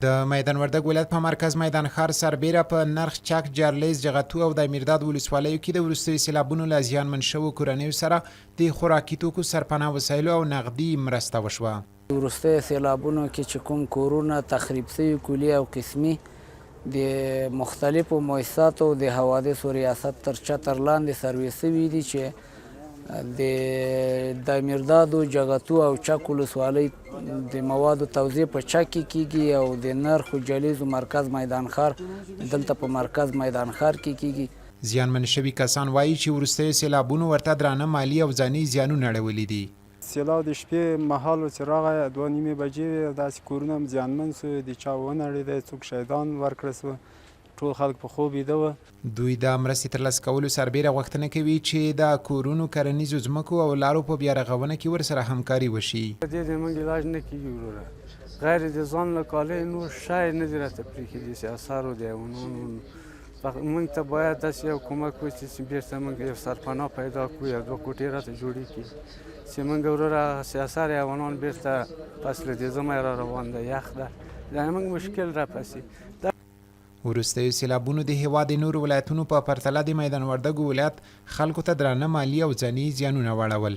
د میدان وردګ ولایت په مرکز میدان ښار سربیره په نرخ چک جرلیز جغتو او د میرداد ولسوالیو کې د وروستیو سیلابونو له زیانمن شوو کورنیو سره د خوراکي توکو سرپناه وسایلو او نغدي مرسته وشوه. وروستیو سیلابونو کې چې کوم کورونه تخریب شوي کلي او قسمي د مختلفو مؤسساتو د حوادثو ریاست تر چتر لاندې سروې شوي دي چې د میردادو جغتو او چک ولسوالۍ د موادو توزیع په چک کې کیږي او د نرخ جلیزو مرکز میدان ښار دلته په مرکز میدان ښار کې کیږي. زیانمن شوي کسان وایي چې وروستیو سیلابونو ورته درانه مالي او ځاني زیانونه اړولي دي. سیلاب د شپې مهال و چې راغی 2:30 بجې داسې کورونه هم زیانمن سو د چا ونړېده څوک شهیدان ورکړه سوه ټول خلک په خوب ویده وه. دوی د مرستې ترلاسه کولو سربیره غوښتنه کوي چې د کورونو کرنیزو ځمکو او لارو په بیا رغونه کې ورسره همکاري وشي. دې د موږ علاج نه کیږي وروره غیر د ځان له کالۍ نور شی نه دي راته پرېښي دي آثارو د حیوانانو موږ ته باید داسې یو کومک وشي چې بېرته موږ یو سرپناه پیدا کړو یا 2 کوټې راته جوړې کړي چې موږ وروره آثار حیوانان بېرته فصل د ژمی را روان ده یخ ده دا موږ مشکل راپسې. وروستیو سیلابونو د هیواد نورو ولایتونو په پرتله د میدان وردګ ولایت خلکو ته درانه مالي او ځاني زیانونه واړول.